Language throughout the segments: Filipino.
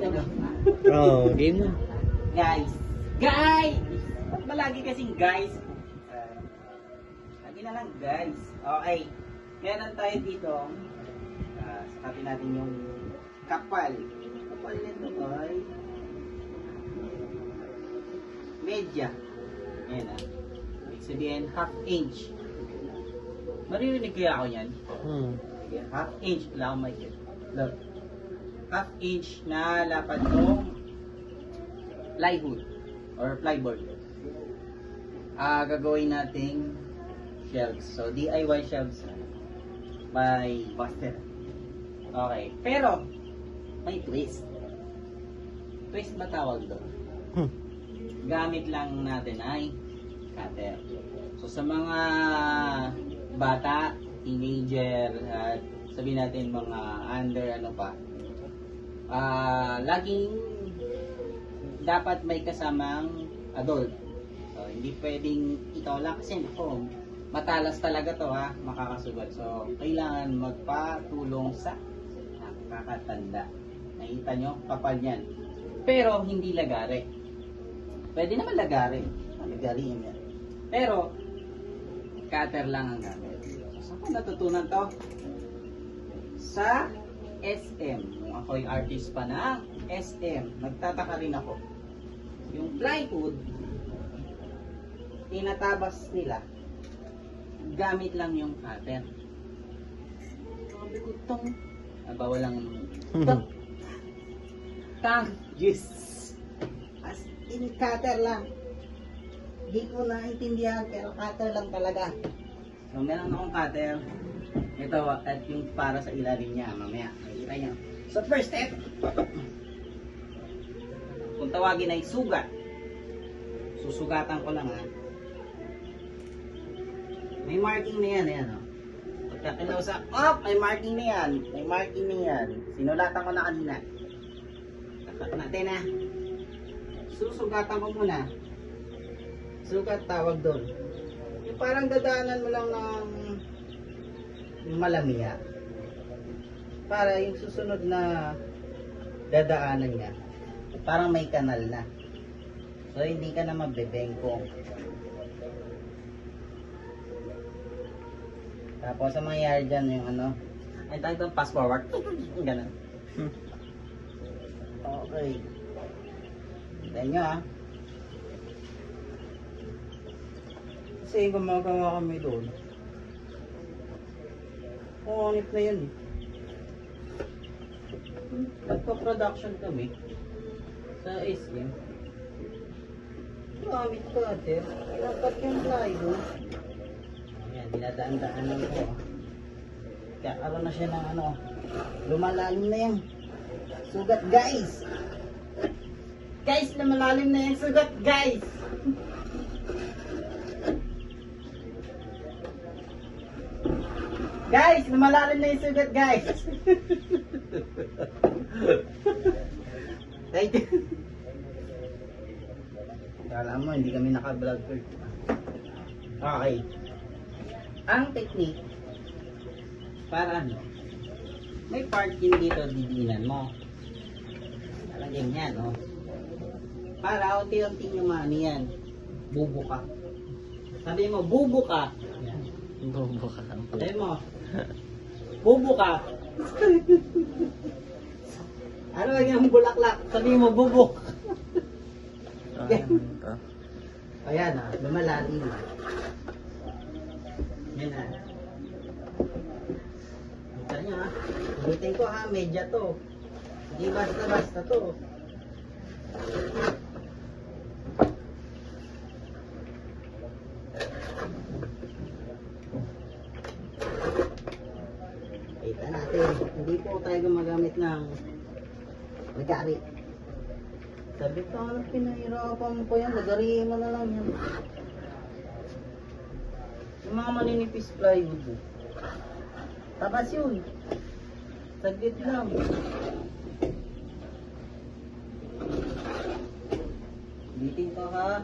Ano? Oh, game mo. Guys! Guys! Ba't ba lagi kasing guys? Lagi na lang guys. Okay. Meron tayo dito. Sakatin natin yung kapal. Kapal nito ay media. Ayan ah. Ibig sabihin half inch. Maririnig kaya ako yan? Sige, half inch. Wala akong mic. Look. Half inch na lapad ng plywood or plyboard. Gagawin nating shelves. So, DIY shelves by Buster. Okay. Pero, may twist. Twist ba tawag doon? Gamit lang natin ay cutter. So, sa mga bata, teenager, at sabihin natin mga under ano pa, laging dapat may kasamang adult. So, hindi pwedeng ikaw lang kasi ako, matalas talaga to ha, makakasugat. So, kailangan magpatulong sa nakakatanda. Nakita nyo, kapal yan. Pero, hindi lagari. Pwede naman lagari. Lagariin yan. Pero, cutter lang ang gamit. So, saan ko natutunan to? Sa SM. Kung ako yung artist pa ng SM, nagtataka rin ako. Yung plywood, tinatabas nila, gamit lang yung cutter. Sabi ko, bawal lang yes. As in cutter lang. Hindi ko naintindihan, pero cutter lang talaga. So, meron akong cutter. Ito, at yung para sa ilalim niya, mamaya, makikita niyo. So, first step, kung tawagin ay sugat, susugatan ko lang ha. May marking na yan, ayan o. Pagka kinausa, may marking na yan, may marking na yan. Sinulatan ko na kanina. Tapat natin ha. Susugatan ko muna. Sugat tawag doon. Yung parang dadaanan mo lang ng malamiya. Para yung susunod na dadaanan niya, parang may kanal na. So, hindi ka na mabebengkong. Tapos, ang mangyayari dyan yung ano, ay tayo itong fast forward. Ganun. Okay. Hintayin nyo ah. Kasi gumagawa kami doon. Onit na yun eh. Nagpa-production kami sa SM. Gamit ko ate. Dapat yung plywood. Ayan, dinadaan-daanan ko. Kakaroon na siya ng ano. Lumalalim na yung sugat guys. Guys, lumalalim na yung sugat guys. Guys, lumalalim na yung sugat, guys. Thank you. Kala mo, hindi kami naka-vlog. Okay. Ang technique, para ano, may part din dito, didinan mo. Parang ganyan, no? Para unti-unti yung ano yan. Bubo ka. Sabi mo, bubo ka. Yan. Bobo ka. Sabi mo, bubo ka. Ano yung bulaklak? Sabi mo, bubo. Ayan ah, lumalalim. Yan ah. Kita nyo ah. Ulitin ko ha, medya to. Hindi basta-basta to. Kita natin, hindi po tayo gumagamit ng lagari. Sabi ko, ano pinahirapan mo yan? Lagariin mo na lang yan. Yung mga maninipis plywood. Tabas yun. Saglit lang. Bitin ko ha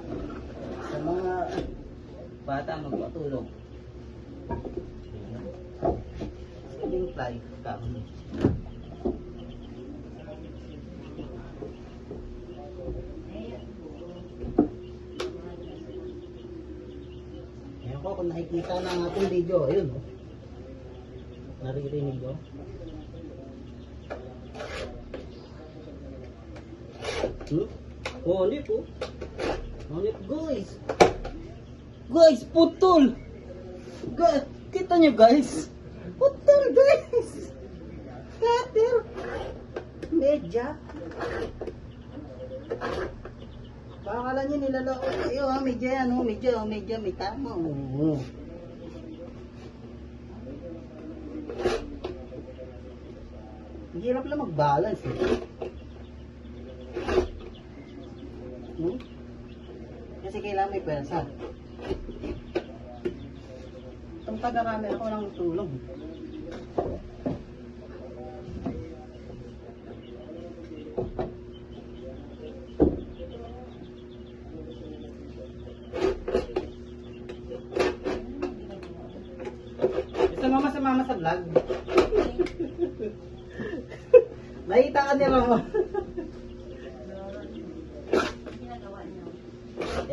sa mga bata magpatulong. Saling ply ka. po nakikita ng ating video. Ayun, oh. Naririnig, oh. Honip, oh. Honip, guys. Guys, putol. Guys, kita nyo, guys. Putol, guys. Cutter. Medya. Pakakala nyo nilaloko kayo, ha? Medya yan, oh. Medya, may tama, oh. Ang hirap lang mag-balance, eh. Kasi kailangan may pwersa. Itong taga-camera ko lang tulong. Sumama sa vlog. Nakita ka nila mo.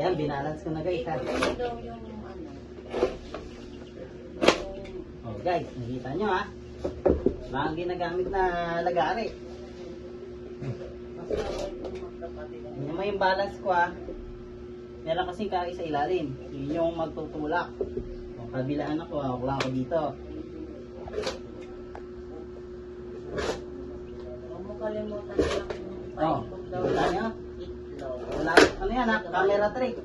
Ayan, binalance ko na guys, ha. Oh guys, nakita nyo, ha. Mga ginagamit na lagari. Yun mo yung balance ko, ha. Meron kasing kaki sa ilalim. Yun yung magtutulak. O, kabilaan ako, ha. Wala ako dito. Huwag mo kalimutan lang yung Oh, wala nyo? Wala, ano yan, ha? Camera trick.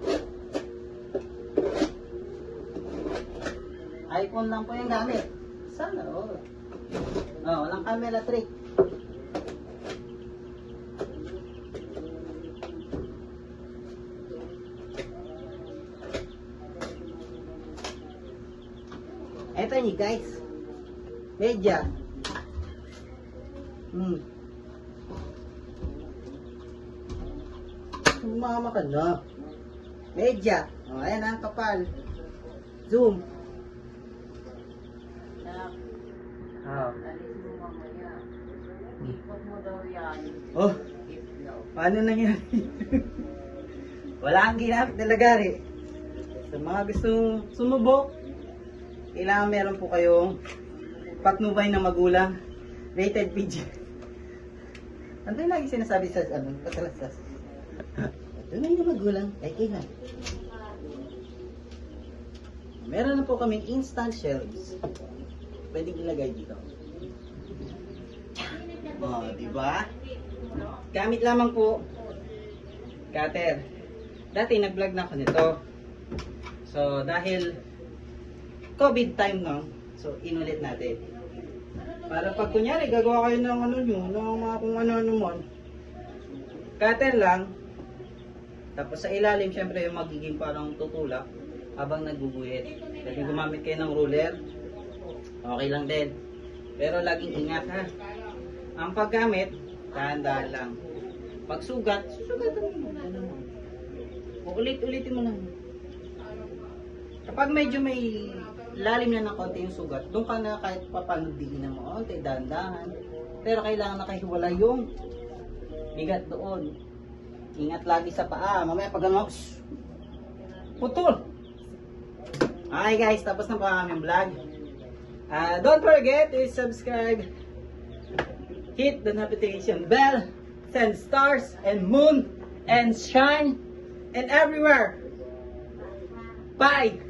iPhone lang po yung gamit. Sana, oh. Oh, walang camera trick. Eto nyo guys. Medya. Sumama ka na. Medya. O, ayan ang kapal. Zoom. Nak, Oh. alis mo mamaya. Ikot mo daw yan. Oh, Itlog. paano nangyari? Wala kang ginamit na lagari. Sa mga gustong sumubok, kailangan meron po kayong patnubay ng magulang. Rated PG. Ano yung lagi sinasabi sa patalasas? Patnubay ng magulang, ay kailan? Meron na po kaming instant shelves. Pwedeng ilagay dito. Oh, di ba? Gamit lamang po cutter. Dati nag-vlog na ako nito. So, dahil COVID time no, so inulit natin. Para pag kunyari gagawa kayo ng ano nyo, ng mga kung ano-ano man. Cutter lang. Tapos sa ilalim, syempre yung magiging parang tutulak habang nagguguhit. Pwede gumamit kayo ng ruler. Okay lang din. Pero laging ingat ha. Ang paggamit, dahan-dahan lang. Pag sugat, susugatan mo. Ulit-ulitin mo lang. Kapag medyo may lalim na ng konti yung sugat, doon ka na kahit paano diinan mo konti, dahan-dahan. Pero kailangan nakahiwala yung bigat doon. Ingat lagi sa paa. Mamaya pag ano, putol! Okay guys, tapos na po ang aming vlog. Don't forget to subscribe, hit the notification bell, send stars and moon and shine and everywhere. Bye!